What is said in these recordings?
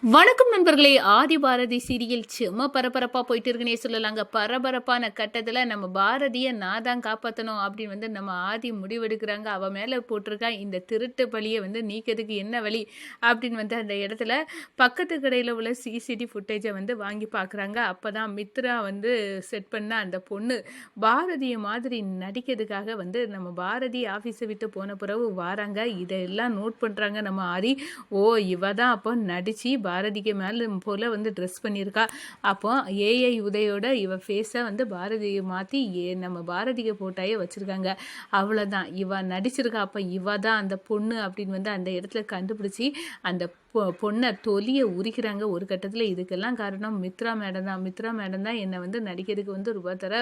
வணக்கம் நண்பர்களே. ஆதி பாரதி சீரியல் சும்மா பரபரப்பாக போயிட்டு இருக்குன்னே சொல்லலாங்க. பரபரப்பான கட்டத்தில் நம்ம பாரதியை நான் தான் காப்பாற்றணும் அப்படின்னு நம்ம ஆதி முடிவெடுக்கிறாங்க. அவள் மேலே போட்டிருக்கா இந்த திருட்டு பழியை நீக்கிறதுக்கு என்ன வழி அப்படின்னு அந்த இடத்துல பக்கத்து கடையில் உள்ள சிசிடிவி ஃபுட்டேஜை வாங்கி பார்க்குறாங்க. அப்போ தான் மித்ரா செட் பண்ண அந்த பொண்ணு பாரதியை மாதிரி நடிக்கிறதுக்காக நம்ம பாரதி ஆஃபீஸை விட்டு போன பிறகு வாராங்க. இதெல்லாம் நோட் பண்ணுறாங்க நம்ம ஆதி. ஓ, இவ தான் அப்போ நடித்து பாரதிக்கு மேலே போல் ட்ரெஸ் பண்ணியிருக்கா. அப்போ ஏஐ உதயோட இவ ஃபேஸை பாரதியை மாற்றி நம்ம பாரதிக்கு போட்டாயே வச்சுருக்காங்க. அவ்வளோதான், இவ நடிச்சிருக்கா. அப்போ இவ தான் அந்த பொண்ணு அப்படின்னு அந்த இடத்துல கண்டுபிடிச்சி அந்த பொண்ணை தொலியை உரிக்கிறாங்க ஒரு கட்டத்தில். இதுக்கெல்லாம் காரணம் மித்ரா மேடம் தான். மித்ரா மேடம் தான் என்னை நடிக்கிறதுக்கு ரூபாய் தர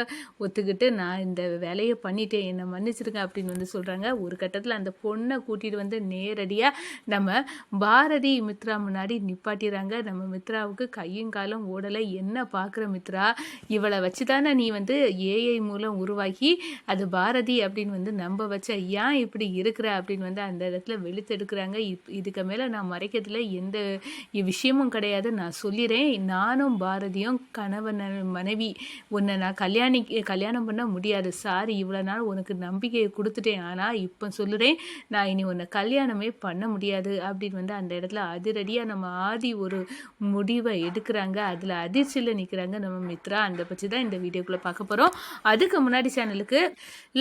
ஒத்துக்கிட்டு நான் இந்த வேலையை பண்ணிட்டேன், என்னை மன்னிச்சிருக்கேன் அப்படின்னு சொல்கிறாங்க. ஒரு கட்டத்தில் அந்த பொண்ணை கூட்டிகிட்டு நேரடியாக நம்ம பாரதி மித்ரா முன்னாடி நிப்பாட்டிடுறாங்க. நம்ம மித்ராவுக்கு கையும் காலம் ஓடலை. என்ன பார்க்குற மித்ரா, இவளை வச்சு தானே நீ ஏஐ மூலம் உருவாக்கி அது பாரதி அப்படின்னு நம்ப வச்ச, ஏன் இப்படி இருக்கிற அப்படின்னு அந்த இடத்துல வெளுத்தெடுக்கிறாங்க. இதுக்கு மேலே நான் மறைக்கிறதுல எந்த விஷயமும் கிடையாது. நான் சொல்லிடுறேன், நானும் பாரதியும் கணவன் மனைவி. உன்னை நான் கல்யாணம் பண்ண முடியாது. சாரி, இவ்வளோ நாள் உனக்கு நம்பிக்கையை கொடுத்துட்டேன். ஆனால் இப்போ சொல்லுறேன், நான் இனி உன்னை கல்யாணமே பண்ண முடியாது அப்படின்னு அந்த இடத்துல அதிரடியாக நம்ம ஆதி ஒரு முடிவை எடுக்கிறாங்க. அதில் அதிர்ச்சியில் நிற்கிறாங்க நம்ம மித்ரா. அந்த பற்றி தான் இந்த வீடியோக்குள்ளே பார்க்க போகிறோம். அதுக்கு முன்னாடி சேனலுக்கு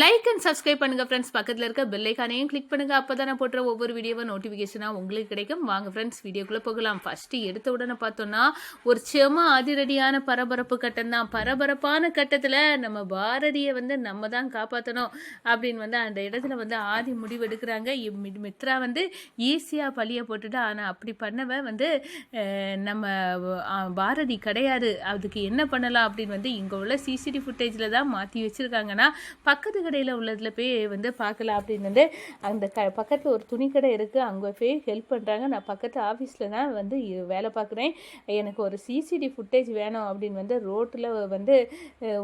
லைக் அண்ட் சப்ஸ்கிரைப் பண்ணுங்கள் ஃப்ரெண்ட்ஸ். பக்கத்தில் இருக்க பெல் ஐக்கானையும் கிளிக் பண்ணுங்கள். அப்போ தான் நான் போடுற ஒவ்வொரு வீடியோவும் நோட்டிஃபிகேஷனாக உங்களுக்கு கிடைக்கும். வாங்க ஃப்ரெண்ட்ஸ், வீடியோக்குள்ளே போகலாம். ஃபஸ்ட்டு எடுத்த உடனே பார்த்தோன்னா ஒரு செம அதிரடியான பரபரப்பு கட்டம் தான். பரபரப்பான கட்டத்தில் நம்ம பாரதியை நம்ம தான் காப்பாற்றணும் அப்படின்னு அந்த இடத்துல ஆதி முடிவெடுக்கிறாங்க. மித்ரா ஈஸியாக பழியை போட்டுட்டு, ஆனால் அப்படி பண்ணவ நம்ம பாரதி கிடையாது. அதுக்கு என்ன பண்ணலாம் அப்படின்னு இங்கே உள்ள சிசிடிவி ஃபுட்டேஜில் தான் மாற்றி வச்சுருக்காங்கன்னா பக்கத்து கடையில் உள்ளதில் போய் பார்க்கலாம் அப்படின்னு அந்த பக்கத்தில் ஒரு துணி கடை இருக்குது, அங்கே போய் ஹெல்ப் பண்ணுறாங்க. நான் பக்கத்து ஆஃபீஸில் தான் வேலை பார்க்குறேன், எனக்கு ஒரு சிசிடிவி ஃபுட்டேஜ் வேணும் அப்படின்னு ரோட்டில்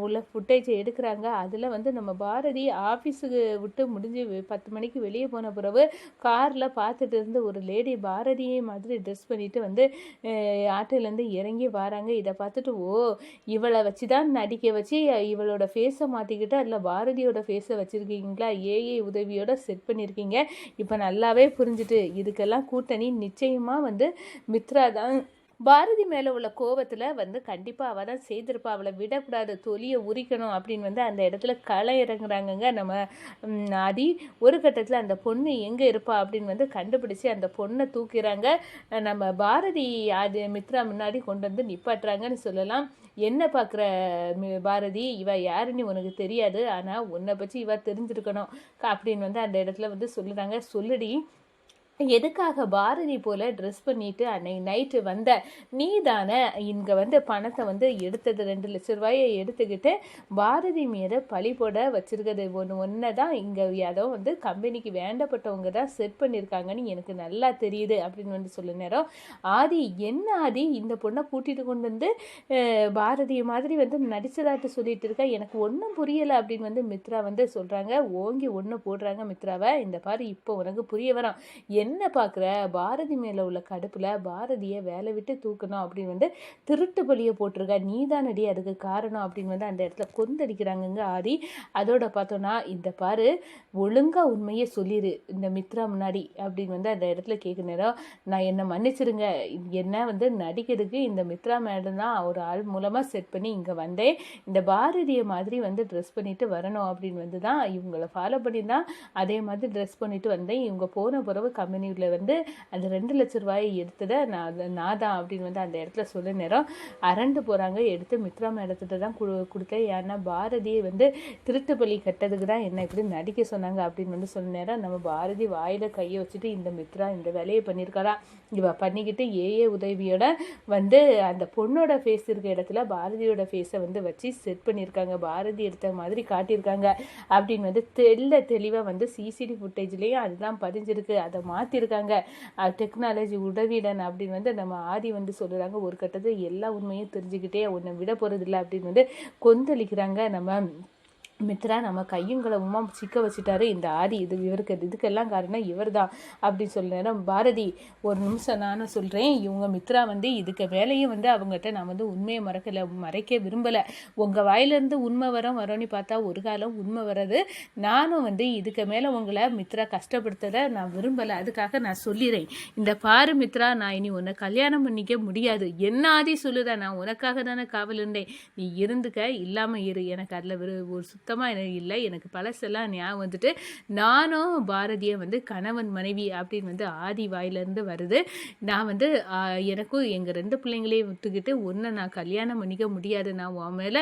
உள்ள ஃபுட்டேஜை எடுக்கிறாங்க. அதில் நம்ம பாரதி ஆஃபீஸுக்கு விட்டு முடிஞ்சு 10 மணிக்கு வெளியே போன பிறகு காரில் பார்த்துட்டு இருந்து ஒரு லேடி பாரதியை மாதிரி ட்ரெஸ் பண்ணிவிட்டு ஆட்டோலேருந்து இறங்கி வராங்க. இதை பார்த்துட்டு, ஓ, இவளை வச்சு தான் நடிக்க வச்சு இவளோட ஃபேஸை மாற்றிக்கிட்டு அதில் பாரதியோட ஃபேஸை வச்சுருக்கீங்களா, ஏஐ உதவியோட செட் பண்ணியிருக்கீங்க. இப்போ நல்லாவே புரிஞ்சுட்டு, இதுக்கெல்லாம் கூட்டணி நிச்சயமாக மித்ரா தான். பாரதி மேலே உள்ள கோபத்தில் கண்டிப்பாக அவள் தான் செய்திருப்பா, அவளை விடக்கூடாது, தொலியை உரிக்கணும் அப்படின்னு அந்த இடத்துல களை இறங்குறாங்கங்க நம்ம ஆதி. ஒரு கட்டத்தில் அந்த பொண்ணு எங்கே இருப்பா அப்படின்னு கண்டுபிடிச்சி அந்த பொண்ணை தூக்கிறாங்க. நம்ம பாரதி அது மித்ரா முன்னாடி கொண்டு நிப்பாட்டுறாங்கன்னு சொல்லலாம். என்ன பார்க்குற பாரதி, இவ யாருன்னு உனக்கு தெரியாது, ஆனால் உன்னை பற்றி இவ தெரிஞ்சிருக்கணும் அப்படின்னு அந்த இடத்துல சொல்லுறாங்க. சொல்லுடி, எதுக்காக பாரதி போல் ட்ரெஸ் பண்ணிட்டு அன்னைக்கு நைட்டு வந்த நீ தானே இங்கே பணத்தை எடுத்தது 2 லட்ச ரூபாயை எடுத்துக்கிட்டு பாரதி மீது பழி போட வச்சுருக்கிறது ஒன்று தான். இங்கே ஏதோ கம்பெனிக்கு வேண்டப்பட்டவங்க தான் செட் பண்ணியிருக்காங்கன்னு எனக்கு நல்லா தெரியுது அப்படின்னு சொல்ல நேரம் ஆதி, என்ன ஆதி இந்த பொண்ணை கூட்டிகிட்டு கொண்டு பாரதியை மாதிரி நடிச்சதாட்டு சொல்லிட்டு இருக்கா, எனக்கு ஒன்றும் புரியலை அப்படின்னு மித்ரா சொல்கிறாங்க. ஓங்கி ஒன்று போடுறாங்க மித்ராவை. இந்த பாரு, இப்போ உனக்கு புரிய வரும். என்ன பார்க்குற, பாரதி மேலே உள்ள கடுப்பில் பாரதியை வேலை விட்டு தூக்கணும் அப்படின்னு திருட்டு பழியை போட்டிருக்கா, நீ தானடி அதுக்கு காரணம் அப்படின்னு அந்த இடத்துல கொந்தடிக்கிறாங்கங்க ஆதி. அதோட பார்த்தோன்னா, இந்த பாரு, ஒழுங்காக உண்மையை சொல்லிடு இந்த மித்ரா முன்னாடி அப்படின்னு அந்த இடத்துல கேட்க நேரம், நான் என்னை மன்னிச்சிருங்க, என்ன நடிக்கிறதுக்கு இந்த மித்ரா மேடம் தான் ஒரு ஆள் மூலமாக செட் பண்ணி இங்கே வந்தேன், இந்த பாரதியை மாதிரி ட்ரெஸ் பண்ணிட்டு வரணும் அப்படின்னு தான் இவங்களை ஃபாலோ பண்ணி தான் அதே மாதிரி ட்ரெஸ் பண்ணிட்டு வந்தேன். இவங்க போன பிறகு கம்பெனியில் அந்த 2 லட்ச ரூபாயை எடுத்ததை நான் தான் அப்படின்னு அந்த இடத்துல சொல்ல நேரம் அரண்டு போகிறாங்க. எடுத்து மித்ரா மேடத்திட்ட தான் கொடுத்தேன், ஏன்னா பாரதியை திருட்டு பலி கட்டதுக்கு தான் என்ன இப்படி நடிக்க சொன்னாங்க அப்படின்னு சொன்ன நேரம் நம்ம பாரதி வாயில் கையை வச்சுட்டு, இந்த மித்ரா இந்த வேலையை பண்ணியிருக்காரா, இவ பண்ணிக்கிட்டு ஏஏ உதவியோட அந்த பொண்ணோட ஃபேஸ் இருக்க இடத்துல பாரதியோட ஃபேஸை வச்சு செட் பண்ணியிருக்காங்க, பாரதி எடுத்த மாதிரி காட்டியிருக்காங்க அப்படின்னு தெளிவாக சிசிடிவி ஃபுட்டேஜ்லேயும் அதுதான் பதிஞ்சிருக்கு, அதை மாற்றிருக்காங்க டெக்னாலஜி உதவிடன் அப்படின்னு நம்ம ஆதி சொல்லுறாங்க. ஒரு கட்டத்தில் எல்லா உண்மையும் தெரிஞ்சுக்கிட்டே உன்னை விட போகிறதில்ல அப்படின்னு கொந்தளிக்கிறாங்க நம்ம மித்ரா நம்ம கையும் களவுமா சிக்க வச்சுட்டாரு இந்த ஆதி, இதுக்கெல்லாம் காரணம் இவர் தான் அப்படின்னு சொல்ல பாரதி ஒரு நிமிஷம் நானும் சொல்கிறேன். இவங்க மித்ரா இதுக்கு வேலையும் அவங்ககிட்ட நான் உண்மையை மறைக்க விரும்பலை. உங்கள் வாயிலிருந்து உண்மை வரோன்னு பார்த்தா ஒரு காலம் உண்மை வர்றது. நானும் இதுக்கு மேலே உங்களை மித்ரா கஷ்டப்படுத்ததை நான் விரும்பலை. அதுக்காக நான் சொல்லிடுறேன். இந்த பாரு மித்ரா, நான் இனி உன்னை கல்யாணம் பண்ணிக்க முடியாது. என்ன ஆதி சொல்லுதா, நான் உனக்காக தானே காவல் இருந்தேன். நீ இருந்துக்க, இல்லாமல் இரு. எனக்கு அதில் ஒரு சுத்தமாக எனக்கு இல்லை. எனக்கு பழசெல்லாம் ஞாபகம் நானும் பாரதியை கணவன் மனைவி அப்படின்னு ஆதி வாயிலிருந்து வருது. நான் எனக்கும் எங்கள் 2 பிள்ளைங்களையும் விட்டுக்கிட்டு உன்னை நான் கல்யாணம் பண்ணிக்க முடியாது. நான் உன் மேலே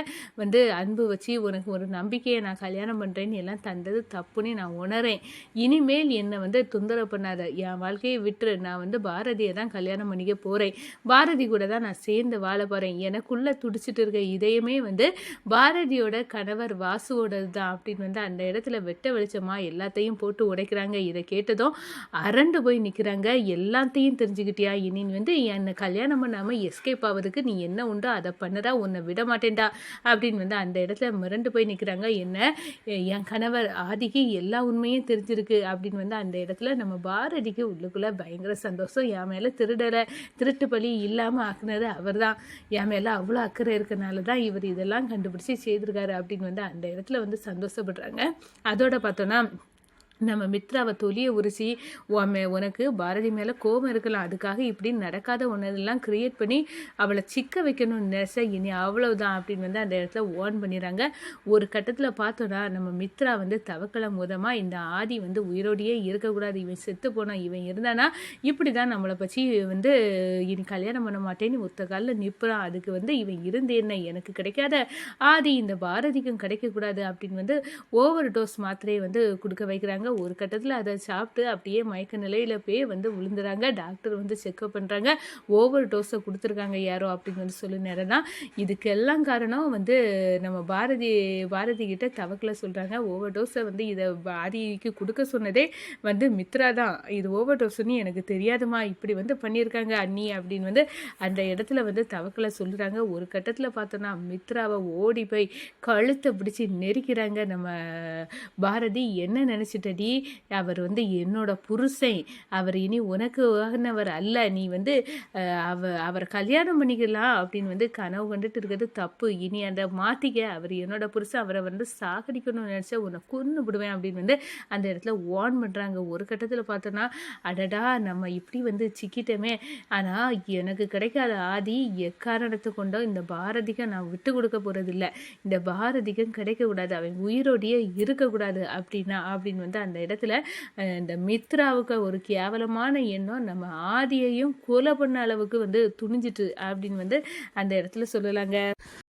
அன்பு வச்சு உனக்கு ஒரு நம்பிக்கையை நான் கல்யாணம் பண்ணுறேன்னு எல்லாம் தந்தது தப்புன்னு நான் உணரேன். இனிமேல் என்னை தொந்தரவு பண்ணாத, என் வாழ்க்கையை விட்டுரு. நான் பாரதியை தான் கல்யாணம் பண்ணிக்க போகிறேன். பாரதி கூட தான் நான் சேர்ந்து வாழ போகிறேன். எனக்குள்ளே துடிச்சிட்டு இருக்க இதயமே பாரதியோட கணவர் வாசுவோடது தான் அப்படின்னு அந்த இடத்துல வெட்ட வெளிச்சமா எல்லாத்தையும் போட்டு உடைக்கிறாங்க. இதை கேட்டதும் அரண்டு போய் நிற்கிறாங்க. எல்லாத்தையும் தெரிஞ்சுக்கிட்டியா, இனி என்னை கல்யாணம் பண்ணாமல் எஸ்கேப் ஆகுதுக்கு நீ என்ன உண்டோ அதை பண்ணுறா, உன்னை விட மாட்டேன்டா அப்படின்னு அந்த இடத்துல மிரண்டு போய் நிற்கிறாங்க. என்ன, என் கணவர் ஆதிக்கு எல்லா உண்மையும் தெரிஞ்சிருக்கு அப்படின்னு அந்த இடத்துல நம்ம பாரதிக்கு உள்ளுக்குள்ளே பயங்கர சந்தோஷம். என் மேலே திருட்டு பலி இல்லாமல் ஆக்குனது அவர் தான். என் மேலே அவ்வளோ அக்கறை இருக்கனால தான் இவர் இதெல்லாம் கண்டுபிடிச்சி செய்திருக்காரு அப்படின்னு அந்த இடத்துல சந்தோஷப்படுறாங்க. அதோட பார்த்தோன்னா நம்ம மித்ராவை தொலியை உரிசி உனக்கு பாரதி மேலே கோபம் இருக்கலாம், அதுக்காக இப்படி நடக்காத ஒன்றெல்லாம் க்ரியேட் பண்ணி அவளை சிக்க வைக்கணும்னு நினைச்சா இனி அவ்வளவுதான் அப்படின்னு அந்த இடத்துல ஓன் பண்ணிடுறாங்க. ஒரு கட்டத்தில் பார்த்தோன்னா நம்ம மித்ரா தவக்கலை மூலமாக இந்த ஆதி உயிரோடையே இருக்கக்கூடாது, இவன் செத்து போனான், இவன் இருந்தானா இப்படி தான் நம்மளை பற்றி இனி கல்யாணம் பண்ண மாட்டேன்னு ஒத்த காலில் நிற்கிறான். அதுக்கு இவன் இருந்து என்ன, எனக்கு கிடைக்காத ஆதி இந்த பாரதிக்கும் கிடைக்கக்கூடாது அப்படின்னு ஓவர் டோஸ் மாத்திரையை கொடுக்க வைக்கிறாங்க. ஒரு கட்டத்தில் அதை சாப்பிட்டு அப்படியே மயக்க நிலையில் போய் விழுந்துறாங்க. டாக்டர் செக்அப் பண்ணுறாங்க. ஓவர் டோஸை கொடுத்துருக்காங்க யாரோ அப்படின்னு சொல்லி நேரம் தான். இதுக்கெல்லாம் காரணம் நம்ம பாரதி கிட்ட தவக்கலை சொல்கிறாங்க. ஓவர் டோஸை இதை ஆதிக்கு கொடுக்க சொன்னதே மித்ரா தான். இது ஓவர் டோஸ்ன்னு எனக்கு தெரியாதுமா, இப்படி பண்ணியிருக்காங்க அண்ணி அப்படின்னு அந்த இடத்துல தவக்கலை சொல்கிறாங்க. ஒரு கட்டத்தில் பார்த்தோன்னா மித்ராவை ஓடி போய் கழுத்தை பிடிச்சி நெரிக்கிறாங்க. நம்ம பாரதி என்ன நினச்சிட்ட, அவர் என்னோட புருஷன், அவர் இனி உனக்கு ஆகினவர் அல்ல, நீ அவரை கல்யாணம் பண்ணிக்கலாம் அப்படின்னு கனவு கண்டுட்டு இருக்கிறது தப்பு. இனி அந்த மாத்திக்க, அவர் என்னோட புருஷன், அவரை சாகடிக்கணும்னு நினைச்சா உன்னை கொன்னு விடுவேன் அப்படின்னு அந்த இடத்துல வார்ன் பண்றாங்க. ஒரு கட்டத்தில் பார்த்தோன்னா அடடா நம்ம இப்படி சிக்கிட்டோமே, ஆனால் எனக்கு கிடைக்காத ஆதி எக்காரணத்தை கொண்டோ இந்த பாரதிக்கு நான் விட்டு கொடுக்க போறது இல்லை, இந்த பாரதிக்கும் கிடைக்கக்கூடாது, அவன் உயிரோடையே இருக்கக்கூடாது அப்படின்னு அந்த இடத்துல இந்த மித்ராவுக்கு ஒரு கேவலமான எண்ணம் நம்ம ஆதியையும் கொலை பண்ண அளவுக்கு துணிஞ்சிட்டு அப்படின்னு அந்த இடத்துல சொல்லலாங்க.